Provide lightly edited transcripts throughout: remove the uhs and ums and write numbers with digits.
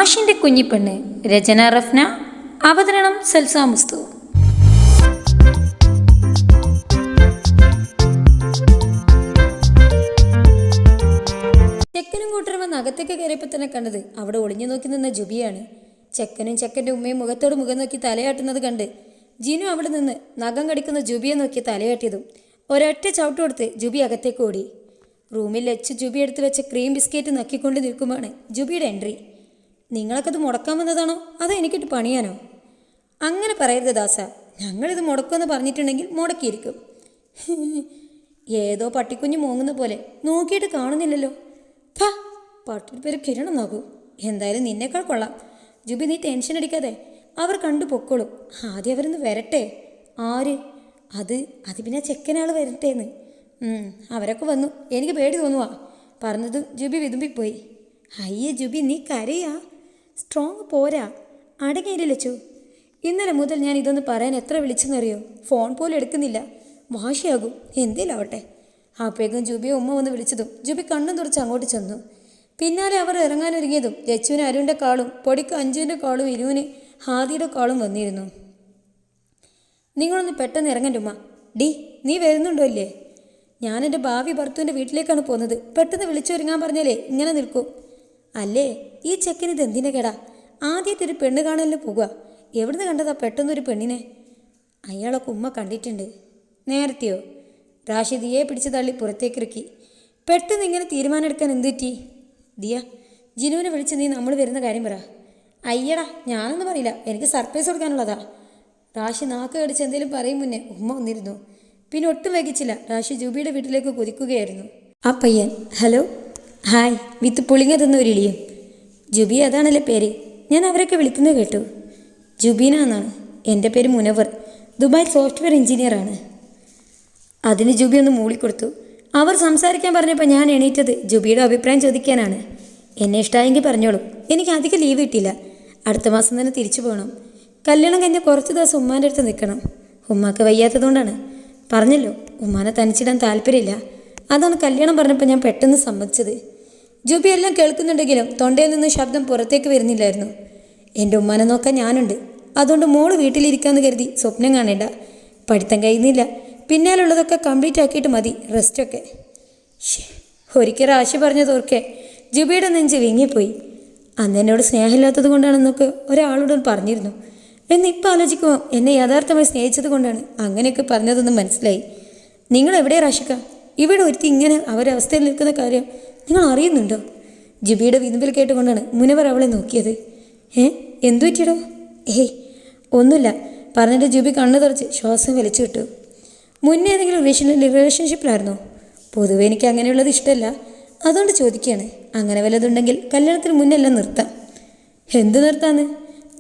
മാഷിൻ്റെ കുഞ്ഞിപ്പെണ്ണ്. രചന റഫ്ന. അവതരണം സൽസ മുസ്തു. ചെക്കനും കൂട്ടരും വന്ന് അകത്തേക്ക് കയറിയപ്പോൾ തന്നെ കണ്ടത് അവിടെ ഒളിഞ്ഞു നോക്കി നിന്ന ജുബിയാണ്. ചെക്കനും ചെക്കൻ്റെ ഉമ്മയും മുഖത്തോട് മുഖം നോക്കി തലയാട്ടുന്നത് കണ്ട് ജിനു അവിടെ നിന്ന് നഖം കടിക്കുന്ന ജുബിയെ നോക്കി തലയാട്ടിയതും ഒരൊറ്റ ചവിട്ട് കൊടുത്ത് ജുബി അകത്തേക്ക് ഓടി. റൂമിൽ വെച്ച് ജുബി എടുത്ത് വെച്ച ക്രീം ബിസ്ക്കറ്റ് നക്കിക്കൊണ്ട് നിൽക്കുമ്പോഴാണ് ജുബിയുടെ എൻട്രി. നിങ്ങളൊക്കെ ഇത് മുടക്കാൻ വന്നതാണോ അതോ എനിക്കിട്ട് പണിയാനോ? അങ്ങനെ പറയരുത് ദാസ, ഞങ്ങളിത് മുടക്കുമെന്ന് പറഞ്ഞിട്ടുണ്ടെങ്കിൽ മുടക്കിയിരിക്കും. ഏതോ പട്ടിക്കുഞ്ഞ് മോങ്ങുന്ന പോലെ നോക്കിയിട്ട് കാണുന്നില്ലല്ലോ. പട്ടിയുടെ പേര് കിരണം നോക്കൂ. എന്തായാലും നിന്നേക്കാൾ കൊള്ളാം. ജുബി, നീ ടെൻഷൻ അടിക്കാതെ, അവർ കണ്ടു പൊക്കോളും. ആദ്യം അവരൊന്ന് വരട്ടെ. ആര്? അത് പിന്നെ ചെക്കനാൾ വരട്ടേന്ന്. അവരൊക്കെ വന്നു. എനിക്ക് പേടി തോന്നുവാ. പറഞ്ഞതും ജുബി വിതുമ്പിപ്പോയി. അയ്യേ ജുബി, നീ കരയാ? സ്ട്രോങ് പോരാ. അടങ്ങിയില്ലച്ചു. ഇന്നലെ മുതൽ ഞാൻ ഇതൊന്ന് പറയാൻ എത്ര വിളിച്ചെന്നറിയോ? ഫോൺ പോലും എടുക്കുന്നില്ല. വാശിയാകും. എന്തേലാവട്ടെ. അപ്പോഴേക്കും ജുബിയെ ഉമ്മ വന്ന് വിളിച്ചതും ജുബി കണ്ണും തുറച്ച് അങ്ങോട്ട് ചെന്നു. പിന്നാലെ അവർ ഇറങ്ങാനൊരുങ്ങിയതും ലച്ചുവിന് അരുണിൻ്റെ കാളും പൊടിക്ക് അഞ്ജുവിൻ്റെ കാളും ഇരുവിന് ഹാദിയുടെ കാളും വന്നിരുന്നു. നിങ്ങളൊന്ന് പെട്ടെന്ന് ഇറങ്ങണ്ട ഉമ്മ. നീ വരുന്നുണ്ടോ ഇല്ലേ? ഞാൻ എൻ്റെ ഭാവി ഭർത്തുവിൻ്റെ വീട്ടിലേക്കാണ് പോകുന്നത്. പെട്ടെന്ന് വിളിച്ചൊരുങ്ങാൻ പറഞ്ഞാലേ ഇങ്ങനെ നിൽക്കും. അല്ലേ, ഈ ചെക്കന് ഇത് എന്തിൻ്റെ കേടാ? ആദ്യത്തെ ഒരു പെണ്ണ് കാണലിന് പോകുക. എവിടുന്ന് കണ്ടതാ പെട്ടെന്നൊരു പെണ്ണിനെ? അയാളൊക്കെ ഉമ്മ കണ്ടിട്ടുണ്ട്. നേരത്തെയോ? റാഷി ദിയയെ പിടിച്ച് തള്ളി പുറത്തേക്കിറക്കി. പെട്ടെന്ന് ഇങ്ങനെ തീരുമാനം എടുക്കാൻ എന്ത് പറ്റി? ദിയ, ജിനുവിനെ വിളിച്ച് നീ നമ്മൾ വരുന്ന കാര്യം പറ. അയ്യടാ, ഞാനൊന്നും പറയില്ല. എനിക്ക് സർപ്രൈസ് കൊടുക്കാനുള്ളതാ. റാഷി നാക്ക് കടിച്ച് എന്തെങ്കിലും പറയും മുന്നേ ഉമ്മ വന്നിരുന്നു. പിന്നെ ഒട്ടും വൈകിച്ചില്ല. റാഷി ജുബിയുടെ വീട്ടിലേക്ക് കുതിക്കുകയായിരുന്നു. ആ പയ്യൻ, ഹലോ, ഹായ്, വിത്ത് പുളിങ്ങ തന്ന ഒരു ഇളിയും. ജുബി അതാണല്ലേ പേര്? ഞാൻ അവരൊക്കെ വിളിക്കുന്നത് കേട്ടു. ജുബീന എന്നാണ്. എൻ്റെ പേര് മുനവർ. ദുബായ് സോഫ്റ്റ്വെയർ എഞ്ചിനീയറാണ്. അതിന് ജുബി ഒന്ന് മൂളിക്കൊടുത്തു. അവർ സംസാരിക്കാൻ പറഞ്ഞപ്പോൾ ഞാൻ എണീറ്റത് ജുബിയുടെ അഭിപ്രായം ചോദിക്കാനാണ്. എന്നെ ഇഷ്ടമായെങ്കിൽ പറഞ്ഞോളൂ. എനിക്ക് അധികം ലീവ് കിട്ടിയില്ല. അടുത്ത മാസം തന്നെ തിരിച്ചു പോകണം. കല്യാണം കഴിഞ്ഞാൽ കുറച്ച് ദിവസം ഉമ്മാൻ്റെ അടുത്ത് നിൽക്കണം. ഉമ്മാക്ക് വയ്യാത്തതുകൊണ്ടാണ്. പറഞ്ഞല്ലോ, ഉമ്മാനെ തനിച്ചിടാൻ താല്പര്യമില്ല. അതാണ് കല്യാണം പറഞ്ഞപ്പോൾ ഞാൻ പെട്ടെന്ന് സമ്മതിച്ചത്. ജുബി എല്ലാം കേൾക്കുന്നുണ്ടെങ്കിലും തൊണ്ടയിൽ നിന്ന് ശബ്ദം പുറത്തേക്ക് വരുന്നില്ലായിരുന്നു. എൻ്റെ ഉമ്മാനെ നോക്കാൻ ഞാനുണ്ട്. അതുകൊണ്ട് മോള് വീട്ടിലിരിക്കാമെന്ന് കരുതി സ്വപ്നം കാണേണ്ട. പഠിത്തം കഴിയുന്നില്ല. പിന്നാലുള്ളതൊക്കെ കംപ്ലീറ്റ് ആക്കിയിട്ട് മതി റെസ്റ്റൊക്കെ. ഒരിക്കൽ റാശി പറഞ്ഞതോർക്കെ ജുബിയുടെ നെഞ്ച് വീങ്ങിപ്പോയി. അന്ന് എന്നോട് സ്നേഹമില്ലാത്തത് കൊണ്ടാണെന്നൊക്കെ ഒരാളോട് പറഞ്ഞിരുന്നു. എന്നിപ്പോൾ ആലോചിക്കുമ്പോൾ എന്നെ യഥാർത്ഥമായി സ്നേഹിച്ചത് കൊണ്ടാണ് അങ്ങനെയൊക്കെ പറഞ്ഞതെന്ന് മനസ്സിലായി. നിങ്ങൾ എവിടെ റാഷിക്ക? ഇവിടെ ഒരുത്തി ഇങ്ങനെ അവരവസ്ഥയിൽ നിൽക്കുന്ന കാര്യം നിങ്ങൾ അറിയുന്നുണ്ടോ? ജുബിയുടെ വിതുമ്പിൽ കേട്ടുകൊണ്ടാണ് മുനവർ അവളെ നോക്കിയത്. എന്തു പറ്റിയടോ? ഒന്നുമില്ല പറഞ്ഞിട്ട് ജുബി കണ്ണു തുറച്ച് ശ്വാസം വലിച്ചു വിട്ടു. മുന്നേ ഏതെങ്കിലും റിലേഷൻഷിപ്പിലായിരുന്നോ? പൊതുവെ എനിക്ക് അങ്ങനെയുള്ളത് ഇഷ്ടമല്ല. അതുകൊണ്ട് ചോദിക്കുകയാണ്. അങ്ങനെ വല്ലതുണ്ടെങ്കിൽ കല്യാണത്തിന് മുന്നെല്ലാം നിർത്താം. എന്ത് നിർത്താന്ന്?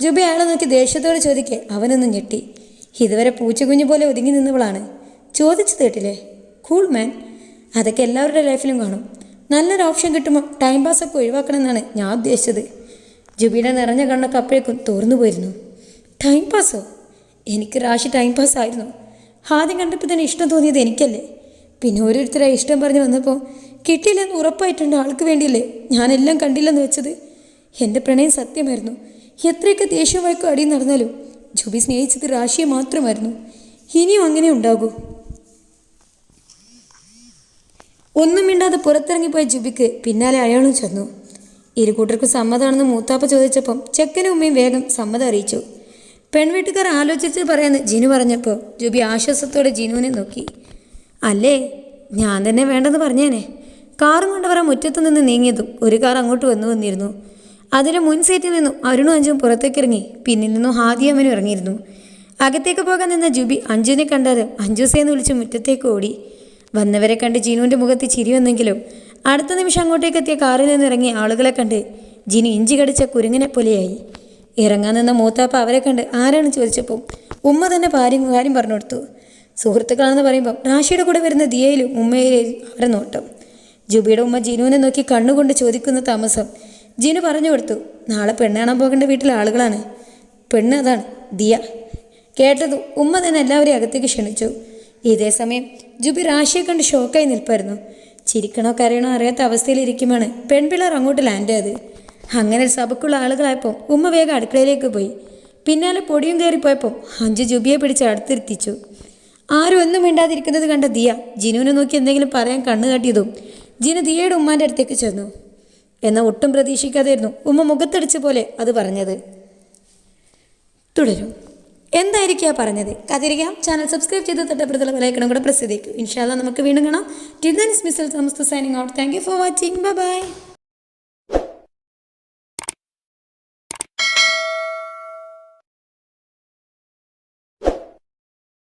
ജുബി അയാളെ നോക്കി ദേഷ്യത്തോടെ ചോദിക്കേ അവനൊന്നും ഞെട്ടി. ഇതുവരെ പൂച്ചക്കുഞ്ഞു പോലെ ഒതുങ്ങി നിന്നവളാണ്. ചോദിച്ചു കേട്ടില്ലേ? Cool man. അതൊക്കെ എല്ലാവരുടെ ലൈഫിലും കാണും. നല്ലൊരു ഓപ്ഷൻ കിട്ടുമ്പോൾ ടൈം പാസ്സൊക്കെ ഒഴിവാക്കണമെന്നാണ് ഞാൻ ഉദ്ദേശിച്ചത്. ജുബിയുടെ നിറഞ്ഞ കണ്ണൊക്കെ അപ്പോഴേക്കും തോർന്നു പോയിരുന്നു. ടൈം പാസ്സോ? എനിക്ക് റാഷി ടൈം പാസ് ആയിരുന്നു. ആദ്യം കണ്ടപ്പോൾ തന്നെ ഇഷ്ടം തോന്നിയത് എനിക്കല്ലേ. പിന്നെ ഓരോരുത്തരെ ഇഷ്ടം പറഞ്ഞ് വന്നപ്പോൾ കിട്ടിയില്ലെന്ന് ഉറപ്പായിട്ടുണ്ട് ആൾക്ക് വേണ്ടിയല്ലേ ഞാനെല്ലാം കണ്ടില്ലെന്ന് വെച്ചത്. എൻ്റെ പ്രണയം സത്യമായിരുന്നു. എത്രയൊക്കെ ദേഷ്യം വഴക്കും അടിയും നടന്നാലും ജുബി സ്നേഹിച്ചത് റാഷിയെ മാത്രമായിരുന്നു. ഇനിയും അങ്ങനെ ഉണ്ടാകൂ. ഒന്നും മിണ്ടാതെ പുറത്തിറങ്ങിപ്പോയ ജുബിക്ക് പിന്നാലെ അയാളും ചെന്നു. ഇരുകൂട്ടർക്കും സമ്മതമാണെന്ന് മൂത്താപ്പ ചോദിച്ചപ്പം ചെക്കനും ഉമ്മയും വേഗം സമ്മതം അറിയിച്ചു. പെൺവീട്ടുകാർ ആലോചിച്ച് പറയാമെന്ന് ജിനു പറഞ്ഞപ്പോൾ ജുബി ആശ്വാസത്തോടെ ജിനുവിനെ നോക്കി. അല്ലേ, ഞാൻ തന്നെ വേണ്ടെന്ന് പറഞ്ഞേനെ. കാറും കൊണ്ടവരെ മുറ്റത്ത് നിന്ന് നീങ്ങിയതും ഒരു കാർ അങ്ങോട്ട് വന്നിരുന്നു. അതിന് മുൻ സീറ്റിൽ നിന്നും അരുണും അഞ്ജുവും പുറത്തേക്കിറങ്ങി. പിന്നിൽ നിന്നും ഹാദിയമ്മനും ഇറങ്ങിയിരുന്നു. അകത്തേക്ക് പോകാൻ നിന്ന ജുബി അഞ്ജുവിനെ കണ്ടാലും അഞ്ജുസേന്ന് വിളിച്ച് മുറ്റത്തേക്ക് ഓടി. വന്നവരെ കണ്ട് ജിനുവിൻ്റെ മുഖത്ത് ചിരി വന്നെങ്കിലും അടുത്ത നിമിഷം അങ്ങോട്ടേക്ക് എത്തിയ കാറിൽ നിന്ന് ഇറങ്ങിയ ആളുകളെ കണ്ട് ജിനു ഇഞ്ചി കടിച്ച കുരുങ്ങിനെ പോലെയായി. ഇറങ്ങാൻ നിന്ന മൂത്താപ്പ അവരെ കണ്ട് ആരാണ് ചോദിച്ചപ്പോൾ ഉമ്മ തന്നെ കാര്യം പറഞ്ഞു കൊടുത്തു. സുഹൃത്തുക്കളാണെന്ന് പറയുമ്പം റാഷിയുടെ കൂടെ വരുന്ന ദിയയിലും ഉമ്മയിലും അവരെ നോട്ടം. ജുബിയുടെ ഉമ്മ ജിനുവിനെ നോക്കി കണ്ണുകൊണ്ട് ചോദിക്കുന്ന താമസം ജിനു പറഞ്ഞു കൊടുത്തു. നാളെ പെണ്ണ് കാണാൻ പോകേണ്ട വീട്ടിലെ ആളുകളാണ്. പെണ്ണ് അതാണ്, ദിയ. കേട്ടതു ഉമ്മ തന്നെ എല്ലാവരെയും അകത്തേക്ക് ക്ഷണിച്ചു. ഇതേ സമയം ജുബി റാഷിയെ കണ്ട് ഷോക്കായി നിൽപ്പായിരുന്നു. ചിരിക്കണോ കരയണോ അറിയാത്ത അവസ്ഥയിലിരിക്കുമാണ് പെൺപിള്ളേർ അങ്ങോട്ട് ലാൻഡ് ചെയ്ത്. അങ്ങനെ സഭക്കുള്ള ആളുകളായപ്പോൾ ഉമ്മ വേഗം അടുക്കളയിലേക്ക് പോയി. പിന്നാലെ പൊടിയും കയറിപ്പോയപ്പോൾ അഞ്ചു ജുബിയെ പിടിച്ച് അടുത്തിരുത്തിച്ചു. ആരും ഒന്നും മിണ്ടാതിരിക്കുന്നത് കണ്ട ദിയ ജിനുവിനെ നോക്കി എന്തെങ്കിലും പറയാൻ കണ്ണു കാട്ടിയതും ജിനു ദിയയുടെ ഉമ്മാൻ്റെ അടുത്തേക്ക് ചെന്നു. എന്നാൽ ഒട്ടും പ്രതീക്ഷിക്കാതെയായിരുന്നു ഉമ്മ മുഖത്തടിച്ച പോലെ അത് പറഞ്ഞത്. തുടരും. എന്തായിരിക്കും പറഞ്ഞത് കാത്തിരിക്കാം. ചാനൽ സബ്സ്ക്രൈബ് ചെയ്ത് തൊട്ടപ്പുറത്തുള്ള ബെലൈക്കണും കൂടെ പ്രസ് ചെയ്തേക്കും. ഇൻഷാ അല്ലാഹ് നമുക്ക് വീണ്ടും കാണാം. Till then miss Samastha signing out. Thank you for watching. Bye bye.